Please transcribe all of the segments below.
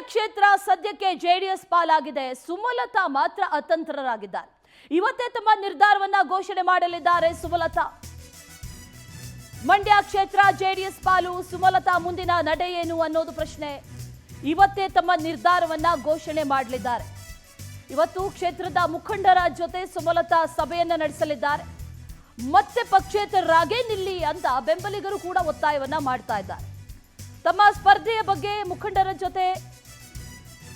ಕ್ಷೇತ್ರ ಸದ್ಯಕ್ಕೆ ಜೆಡಿಎಸ್ ಪಾಲಾಗಿದೆ. ಸುಮಲತಾ ಮಾತ್ರ ಅತಂತ್ರರಾಗಿದ್ದಾರೆ. ಇವತ್ತೇ ತಮ್ಮ ನಿರ್ಧಾರವನ್ನ ಘೋಷಣೆ ಮಾಡಲಿದ್ದಾರೆ ಸುಮಲತಾ. ಮಂಡ್ಯ ಕ್ಷೇತ್ರ ಜೆಡಿಎಸ್ ಪಾಲು. ಸುಮಲತಾ ಮುಂದಿನ ನಡೆ ಏನು ಅನ್ನೋದು ಪ್ರಶ್ನೆ. ಇವತ್ತೇ ತಮ್ಮ ನಿರ್ಧಾರವನ್ನ ಘೋಷಣೆ ಮಾಡಲಿದ್ದಾರೆ. ಇವತ್ತು ಕ್ಷೇತ್ರದ ಮುಖಂಡರ ಜೊತೆ ಸುಮಲತಾ ಸಭೆಯನ್ನ ನಡೆಸಲಿದ್ದಾರೆ. ಮತ್ತೆ ಪಕ್ಷೇತರರಾಗೇ ನಿಲ್ಲಿ ಅಂತ ಬೆಂಬಲಿಗರು ಕೂಡ ಒತ್ತಾಯವನ್ನ ಮಾಡ್ತಾ ಇದ್ದಾರೆ. ತಮ್ಮ ಸ್ಪರ್ಧೆಯ ಬಗ್ಗೆ ಮುಖಂಡರ ಜೊತೆ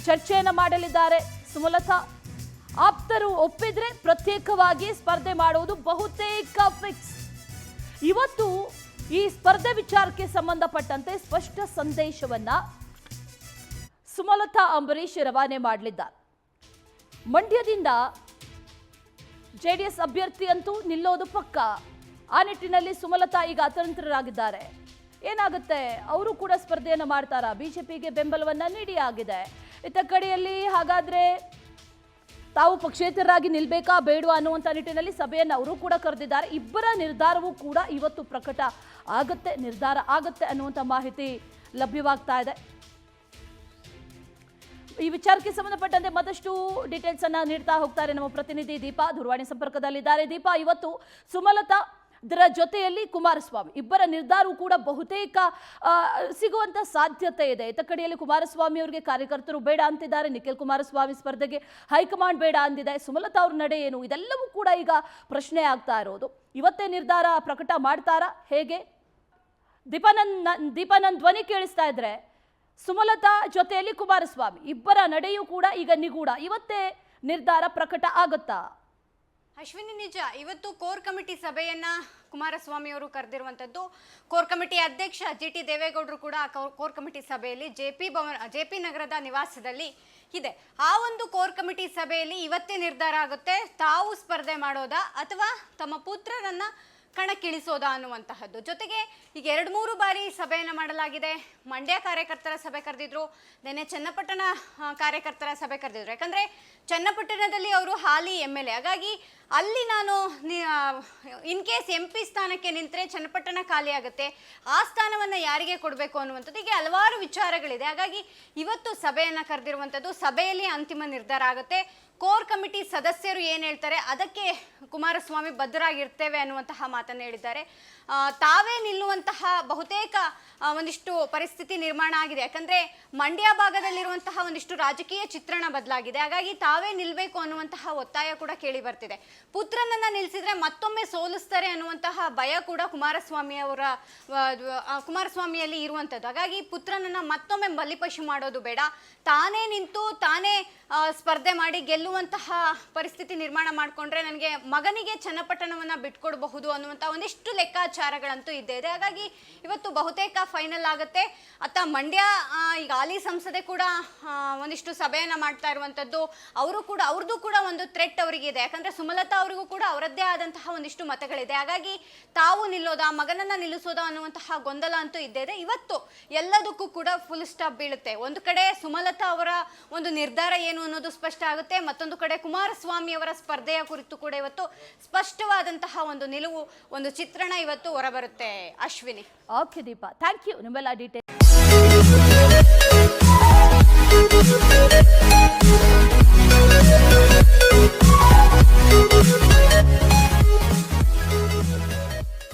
ಚರ್ಚೆಯನ್ನ ಮಾಡಲಿದ್ದಾರೆ ಸುಮಲತಾ. ಆಪ್ತರು ಒಪ್ಪಿದ್ರೆ ಪ್ರತ್ಯೇಕವಾಗಿ ಸ್ಪರ್ಧೆ ಮಾಡುವುದು ಬಹುತೇಕ ಫಿಕ್ಸ್. ಇವತ್ತು ಈ ಸ್ಪರ್ಧೆ ವಿಚಾರಕ್ಕೆ ಸಂಬಂಧಪಟ್ಟಂತೆ ಸ್ಪಷ್ಟ ಸಂದೇಶವನ್ನ ಸುಮಲತಾ ಅಂಬರೀಶ್ ರವಾನೆ ಮಾಡಲಿದ್ದಾರೆ. ಮಂಡ್ಯದಿಂದ ಜೆಡಿಎಸ್ ಅಭ್ಯರ್ಥಿ ಅಂತೂ ನಿಲ್ಲೋದು ಪಕ್ಕ. ಆ ನಿಟ್ಟಿನಲ್ಲಿ ಸುಮಲತಾ ಈಗ ಅತಂತ್ರರಾಗಿದ್ದಾರೆ. ಏನಾಗುತ್ತೆ, ಅವರು ಕೂಡ ಸ್ಪರ್ಧೆಯನ್ನು ಮಾಡ್ತಾರಾ? ಬಿಜೆಪಿಗೆ ಬೆಂಬಲವನ್ನ ನೀಡಿ ಆಗಿದೆ. ಇತ್ತ ಕಡೆಯಲ್ಲಿ ಹಾಗಾದ್ರೆ ತಾವು ಪಕ್ಷೇತರರಾಗಿ ನಿಲ್ಬೇಕಾ ಬೇಡವಾ ಅನ್ನುವಂಥ ನಿಟ್ಟಿನಲ್ಲಿ ಸಭೆಯನ್ನು ಅವರು ಕೂಡ ಕರೆದಿದ್ದಾರೆ. ಇಬ್ಬರ ನಿರ್ಧಾರವೂ ಕೂಡ ಇವತ್ತು ಪ್ರಕಟ ಆಗುತ್ತೆ, ನಿರ್ಧಾರ ಆಗುತ್ತೆ ಅನ್ನುವಂಥ ಮಾಹಿತಿ ಲಭ್ಯವಾಗ್ತಾ ಇದೆ. ಈ ವಿಚಾರಕ್ಕೆ ಸಂಬಂಧಪಟ್ಟಂತೆ ಮತ್ತಷ್ಟು ಡೀಟೇಲ್ಸ್ ಅನ್ನ ನೀಡ್ತಾ ಹೋಗ್ತಾರೆ ನಮ್ಮ ಪ್ರತಿನಿಧಿ ದೀಪಾ. ದೂರವಾಣಿ ಸಂಪರ್ಕದಲ್ಲಿದ್ದಾರೆ. ದೀಪಾ, ಇವತ್ತು ಸುಮಲತಾ ಇದರ ಜೊತೆಯಲ್ಲಿ ಕುಮಾರಸ್ವಾಮಿ ಇಬ್ಬರ ನಿರ್ಧಾರವೂ ಕೂಡ ಬಹುತೇಕ ಸಿಗುವಂತ ಸಾಧ್ಯತೆ ಇದೆ. ಇತ್ತ ಕಡೆಯಲ್ಲಿ ಕುಮಾರಸ್ವಾಮಿ ಅವರಿಗೆ ಕಾರ್ಯಕರ್ತರು ಬೇಡ ಅಂತಿದ್ದಾರೆ. ನಿಖಿಲ್ ಕುಮಾರಸ್ವಾಮಿ ಸ್ಪರ್ಧೆಗೆ ಹೈಕಮಾಂಡ್ ಬೇಡ ಅಂದಿದೆ. ಸುಮಲತಾ ಅವ್ರ ನಡೆ ಏನು, ಇದೆಲ್ಲವೂ ಕೂಡ ಈಗ ಪ್ರಶ್ನೆ ಆಗ್ತಾ ಇರೋದು. ಇವತ್ತೇ ನಿರ್ಧಾರ ಪ್ರಕಟ ಮಾಡ್ತಾರಾ ಹೇಗೆ? ದೀಪಾ ನನ್ನ ಧ್ವನಿ ಕೇಳಿಸ್ತಾ ಇದ್ರೆ ಸುಮಲತಾ ಜೊತೆಯಲ್ಲಿ ಕುಮಾರಸ್ವಾಮಿ ಇಬ್ಬರ ನಡೆಯೂ ಕೂಡ ಈಗ ನಿಗೂಢ. ಇವತ್ತೇ ನಿರ್ಧಾರ ಪ್ರಕಟ ಆಗುತ್ತಾ? ಅಶ್ವಿನಿ, ನಿಜ. ಇವತ್ತು ಕೋರ್ ಕಮಿಟಿ ಸಭೆಯನ್ನ ಕುಮಾರಸ್ವಾಮಿ ಅವರು ಕರೆದಿರುವಂತದ್ದು. ಕೋರ್ ಕಮಿಟಿ ಅಧ್ಯಕ್ಷ ಜಿಟಿ ದೇವೇಗೌಡರು ಕೂಡ ಕೋರ್ ಕಮಿಟಿ ಸಭೆಯಲ್ಲಿ ಜೆಪಿ ನಗರದ ನಿವಾಸದಲ್ಲಿ ಇದೆ. ಆ ಒಂದು ಕೋರ್ ಕಮಿಟಿ ಸಭೆಯಲ್ಲಿ ಇವತ್ತೇ ನಿರ್ಧಾರ ಆಗುತ್ತೆ, ತಾವು ಸ್ಪರ್ಧೆ ಮಾಡೋದಾ ಅಥವಾ ತಮ್ಮ ಪುತ್ರರನ್ನ ಕಣಕ್ಕಿಳಿಸೋದಾ ಅನ್ನುವಂತಹದ್ದು. ಜೊತೆಗೆ ಈಗ 2-3 ಬಾರಿ ಸಭೆಯನ್ನು ಮಾಡಲಾಗಿದೆ. ಮಂಡ್ಯ ಕಾರ್ಯಕರ್ತರ ಸಭೆ ಕರೆದಿದ್ರು, ನೆನ್ನೆ ಚನ್ನಪಟ್ಟಣ ಕಾರ್ಯಕರ್ತರ ಸಭೆ ಕರೆದಿದ್ರು. ಯಾಕಂದ್ರೆ ಚನ್ನಪಟ್ಟಣದಲ್ಲಿ ಅವರು ಹಾಲಿ MLA, ಹಾಗಾಗಿ ಅಲ್ಲಿ ನಾನು ಇನ್ ಕೇಸ್ MP ಸ್ಥಾನಕ್ಕೆ ನಿಂತರೆ ಚನ್ನಪಟ್ಟಣ ಖಾಲಿ ಆಗುತ್ತೆ, ಆ ಸ್ಥಾನವನ್ನು ಯಾರಿಗೆ ಕೊಡಬೇಕು ಅನ್ನುವಂಥದ್ದು. ಹೀಗೆ ಹಲವಾರು ವಿಚಾರಗಳಿದೆ. ಹಾಗಾಗಿ ಇವತ್ತು ಸಭೆಯನ್ನು ಕರೆದಿರುವಂಥದ್ದು. ಸಭೆಯಲ್ಲಿ ಅಂತಿಮ ನಿರ್ಧಾರ ಆಗುತ್ತೆ. ಕೋರ್ ಕಮಿಟಿ ಸದಸ್ಯರು ಏನು ಹೇಳ್ತಾರೆ ಅದಕ್ಕೆ ಕುಮಾರಸ್ವಾಮಿ ಬದ್ಧರಾಗಿರ್ತೇವೆ ಅನ್ನುವಂತಹ ಮಾತನ್ನು ಹೇಳಿದ್ದಾರೆ. ತಾವೇ ನಿಲ್ಲುವಂತಹ ಬಹುತೇಕ ಒಂದಿಷ್ಟು ಪರಿಸ್ಥಿತಿ ನಿರ್ಮಾಣ ಆಗಿದೆ. ಯಾಕಂದ್ರೆ ಮಂಡ್ಯ ಭಾಗದಲ್ಲಿರುವಂತಹ ಒಂದಿಷ್ಟು ರಾಜಕೀಯ ಚಿತ್ರಣ ಬದಲಾಗಿದೆ. ಹಾಗಾಗಿ ತಾವೇ ನಿಲ್ಬೇಕು ಅನ್ನುವಂತಹ ಒತ್ತಾಯ ಕೂಡ ಕೇಳಿ ಬರ್ತಿದೆ. ಪುತ್ರನನ್ನ ನಿಲ್ಸಿದ್ರೆ ಮತ್ತೊಮ್ಮೆ ಸೋಲಿಸ್ತಾರೆ ಅನ್ನುವಂತಹ ಭಯ ಕೂಡ ಕುಮಾರಸ್ವಾಮಿಯಲ್ಲಿ ಇರುವಂಥದ್ದು. ಹಾಗಾಗಿ ಪುತ್ರನನ್ನ ಮತ್ತೊಮ್ಮೆ ಬಲಿಪಶು ಮಾಡೋದು ಬೇಡ, ತಾನೇ ನಿಂತು ತಾನೇ ಸ್ಪರ್ಧೆ ಮಾಡಿ ಗೆಲ್ಲುವಂತಹ ಪರಿಸ್ಥಿತಿ ನಿರ್ಮಾಣ ಮಾಡಿಕೊಂಡ್ರೆ ನನಗೆ ಮಗನಿಗೆ ಚನ್ನಪಟ್ಟಣವನ್ನ ಬಿಟ್ಕೊಡ್ಬಹುದು ಅನ್ನುವಂಥ ಒಂದಿಷ್ಟು ಲೆಕ್ಕಾಚಾರಗಳಂತೂ ಇದ್ದೇ ಇದೆ. ಹಾಗಾಗಿ ಇವತ್ತು ಬಹುತೇಕ ಫೈನಲ್ ಆಗುತ್ತೆ. ಅತ್ತ ಮಂಡ್ಯ ಈಗ ಹಾಲಿ ಸಂಸದೆ ಕೂಡ ಒಂದಿಷ್ಟು ಸಭೆಯನ್ನ ಮಾಡ್ತಾ ಇರುವಂತದ್ದು. ಅವ್ರದ್ದು ಕೂಡ ಒಂದು ಥ್ರೆಟ್ ಅವರಿಗೆ ಇದೆ. ಯಾಕಂದ್ರೆ ಸುಮಲತಾ ಅವರಿಗೂ ಕೂಡ ಅವರದ್ದೇ ಆದಂತಹ ಒಂದಿಷ್ಟು ಮತಗಳಿದೆ. ಹಾಗಾಗಿ ತಾವು ನಿಲ್ಲೋದಾ ಮಗನನ್ನ ನಿಲ್ಲಿಸೋದಾ ಅನ್ನುವಂತಹ ಗೊಂದಲ ಅಂತೂ ಇದ್ದೇ ಇದೆ. ಇವತ್ತು ಎಲ್ಲದಕ್ಕೂ ಕೂಡ ಫುಲ್ ಸ್ಟಾಪ್ ಬೀಳುತ್ತೆ. ಒಂದು ಕಡೆ ಸುಮಲತಾ ಅವರ ಒಂದು ನಿರ್ಧಾರ ಏನು ಅನ್ನೋದು ಸ್ಪಷ್ಟ ಆಗುತ್ತೆ, ಮತ್ತೊಂದು ಕಡೆ ಕುಮಾರಸ್ವಾಮಿ ಅವರ ಸ್ಪರ್ಧೆಯ ಕುರಿತು ಕೂಡ ಇವತ್ತು ಸ್ಪಷ್ಟವಾದಂತಹ ಒಂದು ನಿಲುವು, ಒಂದು ಚಿತ್ರಣ ಇವತ್ತು ಹೊರಬರುತ್ತೆ. Ashwini. Okay Deepa, thank you ನಿಮ್ಮೆಲ್ಲ ಡೀಟೇಲ್.